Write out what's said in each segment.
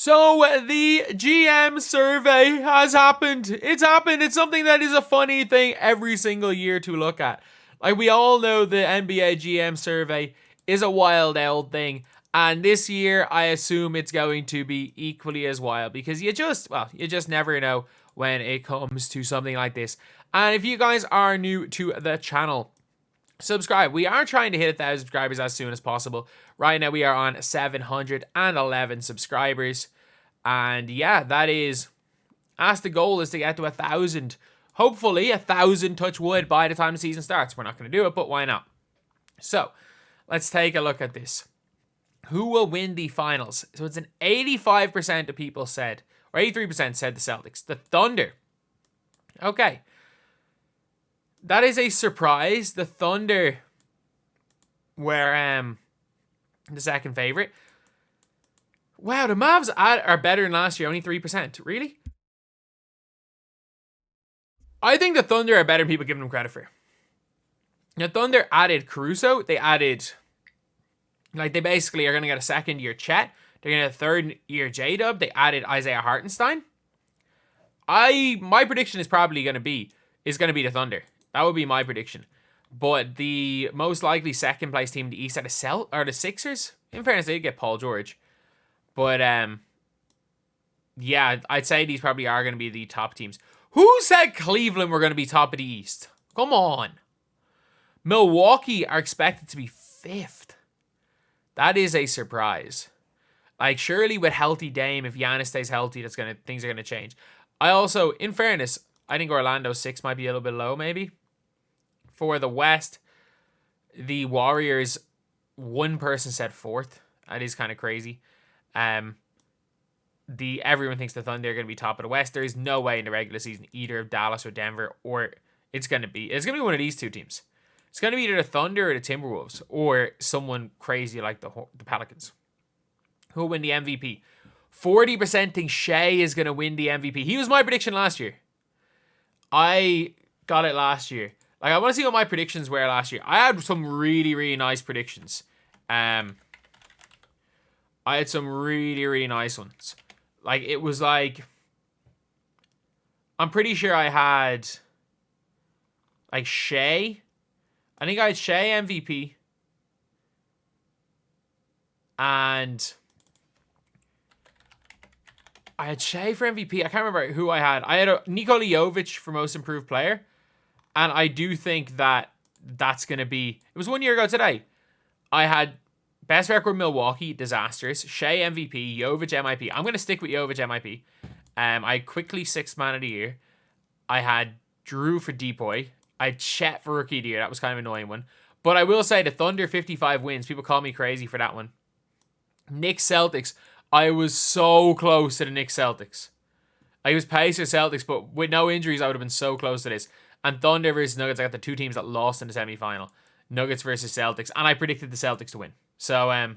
So the GM survey has happened. It's happened. It's something that is a funny thing every single year to look at. Like, we all know the NBA GM survey is a wild old thing. And this year, I assume it's going to be equally as wild because you just never know when it comes to something like this. And if you guys are new to the channel, subscribe. We are trying to hit 1,000 subscribers as soon as possible. Right now, we are on 711 subscribers. And yeah, that's the goal, is to get to 1,000. Hopefully, 1,000 touch wood by the time the season starts. We're not going to do it, but why not? So, let's take a look at this. Who will win the finals? So it's an 85% of people said, or 83% said the Celtics. The Thunder. Okay. That is a surprise. The Thunder were the second favorite. Wow, the Mavs are better than last year, only 3%. Really? I think the Thunder are better than people give them credit for. The Thunder added Caruso. They added... they basically are going to get a second-year Chet. They're going to get a third-year J-Dub. They added Isaiah Hartenstein. My prediction is probably going to be the Thunder. That would be my prediction. But the most likely second-place team in the East are the Sixers. In fairness, they did get Paul George. But, yeah, I'd say these probably are going to be the top teams. Who said Cleveland were going to be top of the East? Come on. Milwaukee are expected to be 5th. That is a surprise. Like, surely with healthy Dame, if Giannis stays healthy, things are gonna change. I also, in fairness, I think Orlando 6 might be a little bit low, maybe. For the West, the Warriors, one person said 4th. That is kind of crazy. Everyone thinks the Thunder are gonna be top of the West. There is no way in the regular season either of Dallas or Denver, or it's gonna be one of these two teams. It's going to be either the Thunder or the Timberwolves, or someone crazy like the Pelicans. Who will win the MVP? 40% think Shea is going to win the MVP. He was my prediction last year. I got it last year. Like, I want to see what my predictions were last year. I had some really, really nice predictions. I had some really, really nice ones. Like, it was like... I'm pretty sure I had... like, Shea... I think I had Shea MVP. And I had Shea for MVP. I can't remember who I had. I had Nikola Jovic for most improved player. And I do think that's going to be... It was 1 year ago today. I had best record Milwaukee, disastrous. Shea MVP, Jovic MIP. I'm going to stick with Jovic MIP. I had quickly 6th man of the year. I had Jrue for Depoy. I had Chet for Rookie of the Year. That was kind of an annoying one. But I will say the Thunder 55 wins. People call me crazy for that one. Knicks Celtics. I was so close to the Knicks Celtics. I was Pacers Celtics, but with no injuries, I would have been so close to this. And Thunder versus Nuggets, I got the two teams that lost in the semifinal. Nuggets versus Celtics. And I predicted the Celtics to win. So, I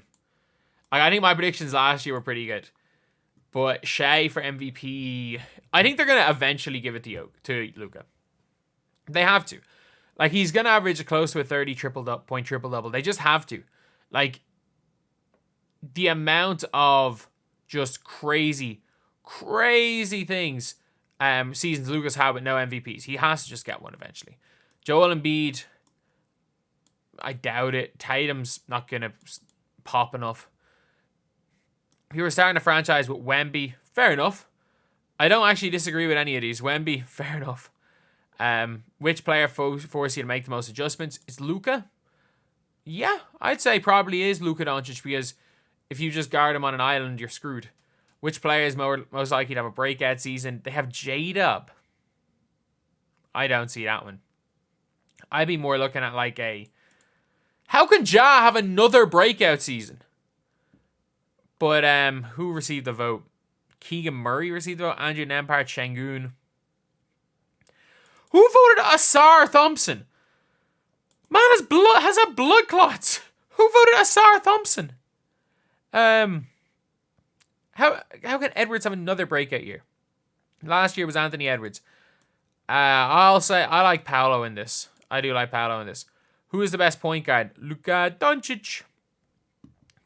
think my predictions last year were pretty good. But Shea for MVP, I think they're going to eventually give it to Luka. They have to. Like, he's going to average close to a 30 point triple-double. They just have to. Like, the amount of just crazy things seasons Luka's had with no MVPs. He has to just get one eventually. Joel Embiid, I doubt it. Tatum's not going to pop enough. If you were starting a franchise with Wemby, fair enough. I don't actually disagree with any of these. Wemby, fair enough. Which player force you to make the most adjustments? Is Luka? Yeah, I'd say probably is Luka Doncic, because if you just guard him on an island, you're screwed. Which player is most likely to have a breakout season? They have J-Dub. I don't see that one. I'd be more looking at like a... How can Ja have another breakout season? But who received the vote? Keegan Murray received the vote. Andrew Nembhard, Şengün. Who voted Asar Thompson? Man has a blood clots. Who voted Asar Thompson? How can Edwards have another breakout year? Last year was Anthony Edwards. I'll say I like Paolo in this. I do like Paolo in this. Who is the best point guard? Luka Doncic.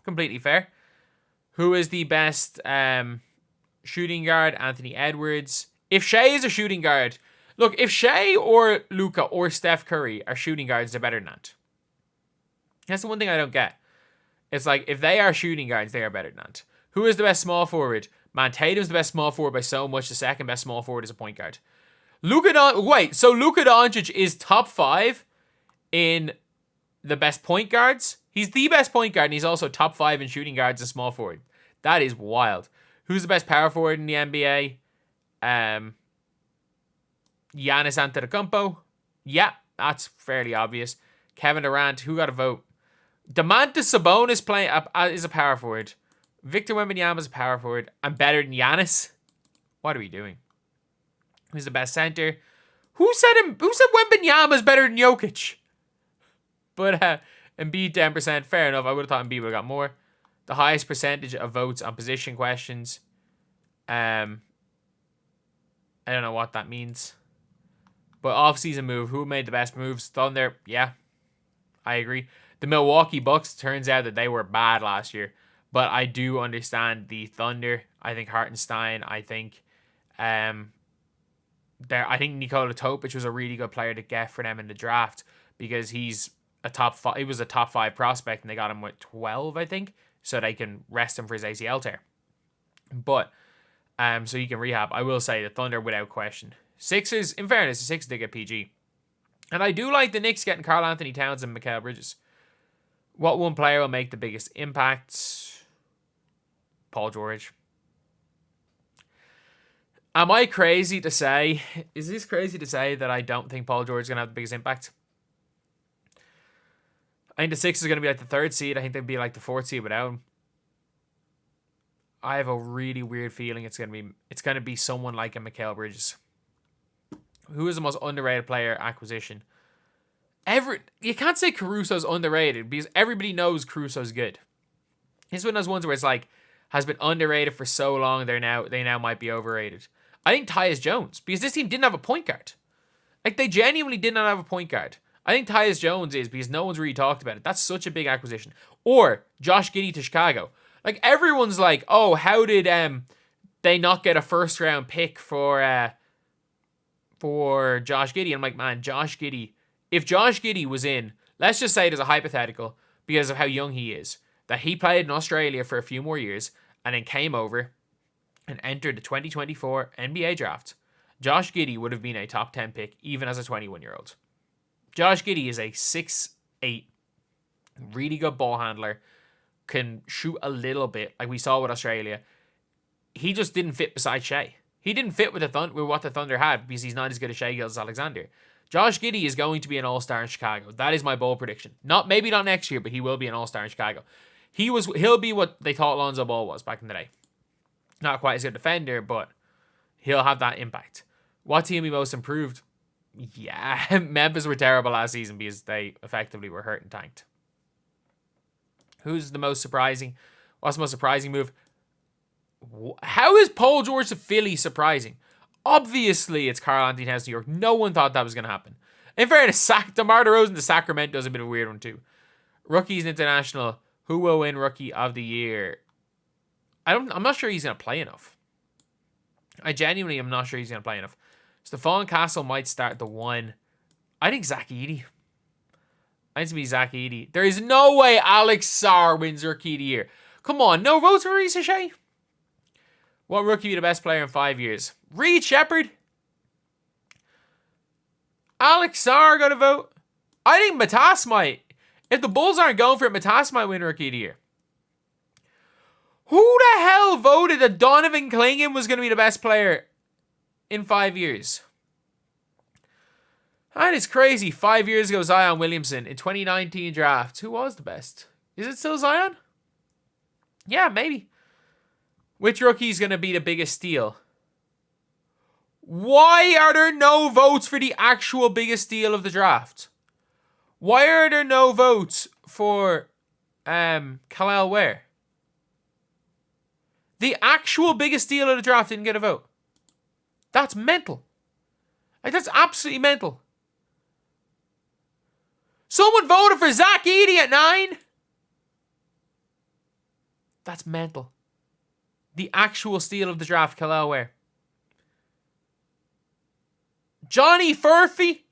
Completely fair. Who is the best Shooting guard, Anthony Edwards. If Shea is a shooting guard, look, if Shea or Luka or Steph Curry are shooting guards, they're better than that. That's the one thing I don't get. It's like, if they are shooting guards, they are better than that. Who is the best small forward? Man, Tatum's the best small forward by so much. The second best small forward is a point guard. So Luka Doncic is top 5 in the best point guards. He's the best point guard, and he's also top 5 in shooting guards and small forward. That is wild. Who's the best power forward in the NBA? Giannis Antetokounmpo. Yeah, that's fairly obvious. Kevin Durant. Who got a vote? Domantas Sabonis is a power forward. Victor Wembanyama is a power forward. I'm better than Giannis. What are we doing? Who's the best center? Who said Wembanyama is better than Jokic? But Embiid 10%. Fair enough. I would have thought Embiid would have got more. The highest percentage of votes on position questions. I don't know what that means. But off-season move. Who made the best moves? Thunder. Yeah, I agree. The Milwaukee Bucks, turns out that they were bad last year. But I do understand the Thunder. I think Hartenstein. I think Nikola Topic was a really good player to get for them in the draft, because he's a top 5. He was a top 5 prospect, and they got him with 12, I think, so they can rest him for his ACL tear. But so he can rehab. I will say the Thunder without question. Sixers, in fairness, the Sixers did get PG, and I do like the Knicks getting Karl Anthony Towns and Mikal Bridges. What one player will make the biggest impact? Paul George. Am I crazy to say? Is this crazy to say that I don't think Paul George is going to have the biggest impact? I think the Sixers are going to be like the 3rd seed. I think they'd be like the 4th seed without him. I have a really weird feeling it's going to be someone like a Mikal Bridges. Who is the most underrated player acquisition? You can't say Caruso's underrated, because everybody knows Caruso's good. It's one of those ones where it's like, has been underrated for so long, they now might be overrated. I think Tyus Jones, because this team didn't have a point guard. Like, they genuinely did not have a point guard. I think Tyus Jones is, because no one's really talked about it. That's such a big acquisition. Or Josh Giddey to Chicago. Like, everyone's like, oh, how did they not get a 1st round pick for Josh Giddey? I'm like, man, Josh Giddey. If Josh Giddey was in, let's just say it as a hypothetical, because of how young he is, that he played in Australia for a few more years and then came over and entered the 2024 NBA draft, Josh Giddey would have been a top 10 pick even as a 21-year-old. Josh Giddey is a 6'8", really good ball handler, can shoot a little bit, like we saw with Australia. He just didn't fit beside Shea. He didn't fit with what the Thunder had, because he's not as good as Shea Gilgeous-Alexander. Josh Giddey is going to be an all-star in Chicago. That is my bold prediction. Maybe not next year, but he will be an all-star in Chicago. He'll be what they thought Lonzo Ball was back in the day. Not quite as good a defender, but he'll have that impact. What team will be most improved? Yeah, Memphis were terrible last season because they effectively were hurt and tanked. Who's the most surprising? What's the most surprising move? How is Paul George to Philly surprising? Obviously, it's Karl Anthony Towns to New York. No one thought that was going to happen. In fairness, DeMar DeRozan to Sacramento is a bit of a weird one too. Rookies International. Who will win Rookie of the Year? I'm not sure he's going to play enough. I genuinely am not sure he's going to play enough. Stephon Castle might start the 1. I think Zach Edey. I think it's going to be Zach Edey. There is no way Alex Sarr wins Rookie of the Year. Come on, no votes for Reece Shea? What rookie be the best player in 5 years? Reed Shepherd? Alex Sarr got a vote? I think Matas might. If the Bulls aren't going for it, Matas might win Rookie of the Year. Who the hell voted that Donovan Clingan was going to be the best player in 5 years? That is crazy. 5 years ago, Zion Williamson in 2019 draft. Who was the best? Is it still Zion? Yeah, maybe. Which rookie is going to be the biggest steal? Why are there no votes for the actual biggest steal of the draft? Why are there no votes for Khalil Ware? The actual biggest steal of the draft didn't get a vote. That's mental. Like, that's absolutely mental. Someone voted for Zach Edey at 9? That's mental. The actual steal of the draft, Keloware. Johnny Furphy.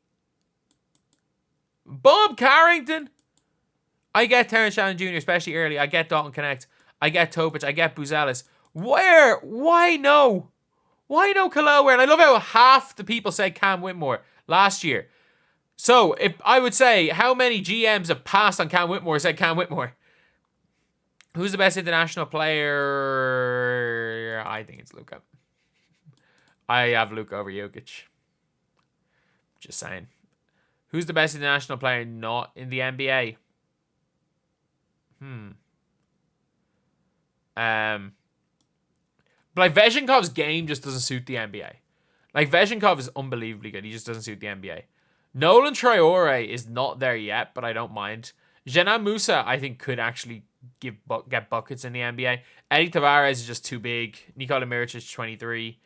Bob Carrington. I get Terrence Shannon Jr., especially early. I get Dalton Connect. I get Topic. I get Buzelis. Where? Why no? Why no Keloware? And I love how half the people said Cam Whitmore last year. So, if I would say, how many GMs have passed on Cam Whitmore said Cam Whitmore? Who's the best international player? I think it's Luka. I have Luka over Jokic. Just saying. Who's the best international player not in the NBA? But like Veshinkov's game just doesn't suit the NBA. Like Veshinkov is unbelievably good. He just doesn't suit the NBA. Nolan Traore is not there yet, but I don't mind. Jenan Musa, I think, could actually get buckets in the NBA. Eddie Tavares is just too big. Nikola Mirotic is 23%.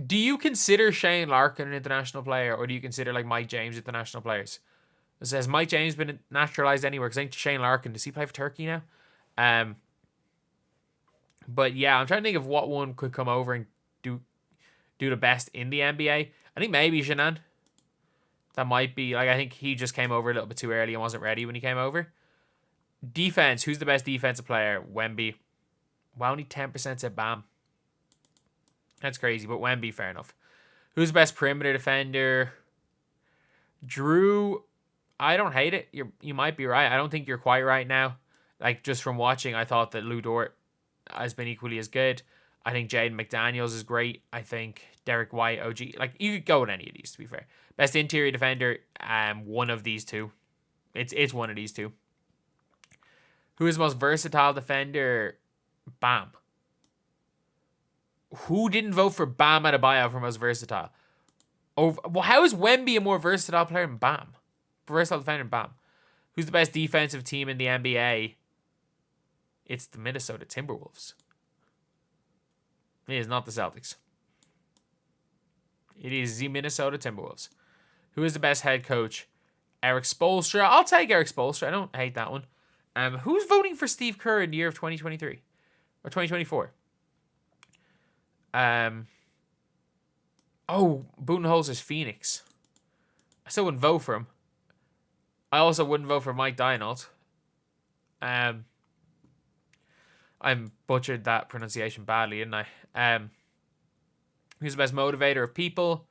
Do you consider Shane Larkin an international player, or do you consider like Mike James international players? Has Mike James been naturalized anywhere? Because I think Shane Larkin, does he play for Turkey now? But yeah, I'm trying to think of what one could come over and do the best in the NBA. I think maybe Jenan. That might be, like, I think he just came over a little bit too early and wasn't ready when he came over. Defense, who's the best defensive player? Wemby. Well, only 10% said Bam. That's crazy, but Wemby, fair enough. Who's the best perimeter defender? Jrue. I don't hate it. You might be right. I don't think you're quite right now. Like, just from watching, I thought that Lou Dort has been equally as good. I think Jaden McDaniels is great. I think Derek White, OG. Like, you could go with any of these, to be fair. Best interior defender, one of these two. It's one of these two. Who is the most versatile defender? Bam. Who didn't vote for Bam Adebayo for most versatile? Well, how is Wemby a more versatile player than Bam? Versatile defender than Bam. Who's the best defensive team in the NBA? It's the Minnesota Timberwolves. It is not the Celtics. It is the Minnesota Timberwolves. Who is the best head coach? Eric Spoelstra. I'll take Eric Spoelstra. I don't hate that one. Who's voting for Steve Kerr in the year of 2023? Or 2024? Budenholzer's Phoenix. I still wouldn't vote for him. I also wouldn't vote for Mike Dianault. I butchered that pronunciation badly, didn't I? Who's the best motivator of people?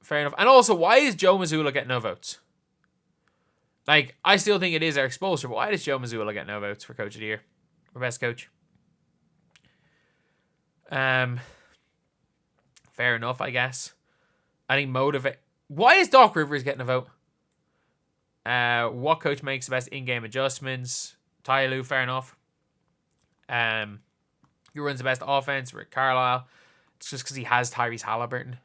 Fair enough. And also, why is Joe Mazzulla getting no votes? Like, I still think it is Eric Spoelstra, but why does Joe Mazzulla get no votes for Coach of the Year? Or Best Coach? Fair enough, I guess. I think motivate. Why is Doc Rivers getting a vote? What coach makes the best in-game adjustments? Ty Lue, fair enough. Who runs the best offense? Rick Carlisle. It's just because he has Tyrese Halliburton.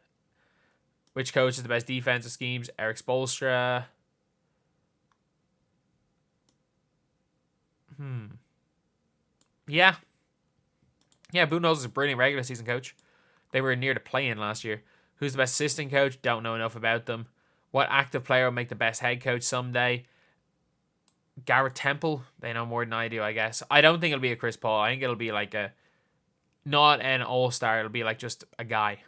Which coach is the best defensive schemes? Eric Spoelstra. Yeah. Yeah, Budenholzer is a brilliant regular season coach. They were near the play-in last year. Who's the best assistant coach? Don't know enough about them. What active player will make the best head coach someday? Garrett Temple. They know more than I do, I guess. I don't think it'll be a Chris Paul. I think it'll be like not an all-star. It'll be like just a guy.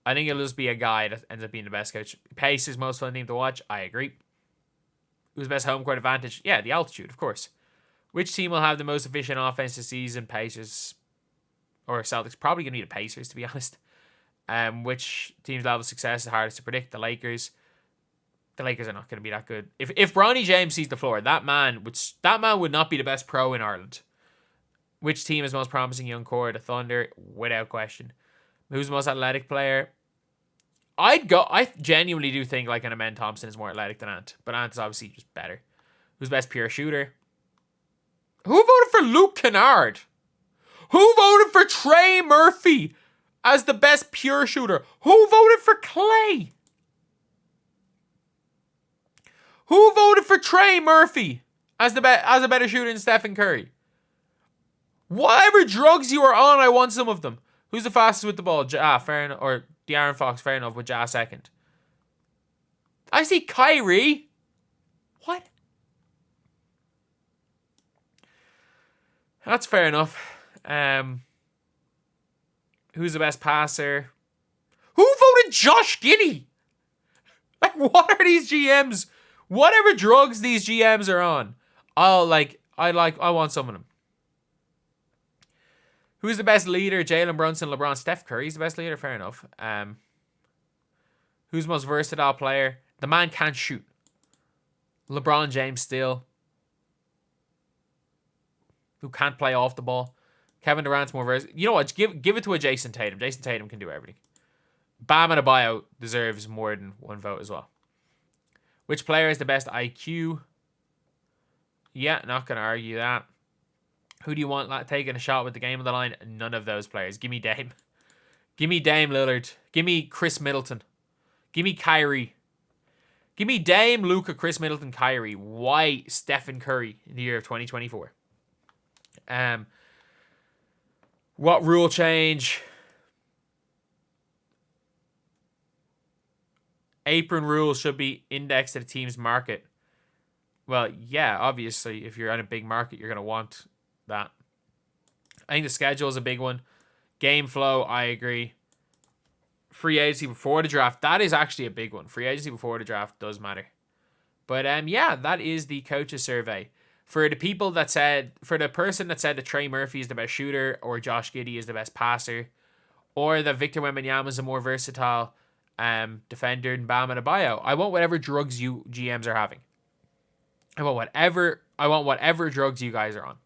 I think it'll just be a guy that ends up being the best coach. Pace is most fun team to watch. I agree. Who's the best home court advantage? Yeah, the altitude, of course. Which team will have the most efficient offense this season? Pacers or Celtics? Probably going to be the Pacers, to be honest. Which team's level of success is hardest to predict? The Lakers. The Lakers are not going to be that good. If Bronny James sees the floor, that man would not be the best pro in Ireland. Which team is most promising young core? The Thunder, without question. Who's the most athletic player? I genuinely do think like an Amen Thompson is more athletic than Ant, but Ant is obviously just better. Who's the best pure shooter? Who voted for Luke Kennard? Who voted for Trey Murphy as the best pure shooter? Who voted for Clay? Who voted for Trey Murphy as a better shooter than Stephen Curry? Whatever drugs you are on, I want some of them. Who's the fastest with the ball? Fair enough. Or De'Aaron Fox, fair enough, with Ja second. I see Kyrie. What? That's fair enough. Who's the best passer? Who voted Josh Giddey? Like, what are these GMs? Whatever drugs these GMs are on, I want some of them. Who's the best leader? Jalen Brunson, LeBron, Steph Curry's the best leader. Fair enough. Who's the most versatile player? The man can't shoot. LeBron James still. Who can't play off the ball. Kevin Durant's more versatile. You know what? Give it to a Jason Tatum. Jason Tatum can do everything. Bam Adebayo deserves more than one vote as well. Which player is the best IQ? Yeah, not going to argue that. Who do you want taking a shot with the game on the line? None of those players. Give me Dame. Give me Dame Lillard. Give me Chris Middleton. Give me Kyrie. Give me Dame, Luka, Chris Middleton, Kyrie. Why Stephen Curry in the year of 2024? What rule change? Apron rules should be indexed to the team's market. Well, yeah, obviously, if you're on a big market, you're going to want that. I think the schedule is a big one. Game flow, I agree. Free agency before the draft, that is actually a big one. Free agency before the draft does matter. But yeah, that is the coaches survey. For the people that said, for the person that said that Trey Murphy is the best shooter, or Josh Giddey is the best passer, or that Victor Wembanyama is a more versatile defender than Bam Adebayo, I want whatever drugs you GMs are having. I want whatever drugs you guys are on.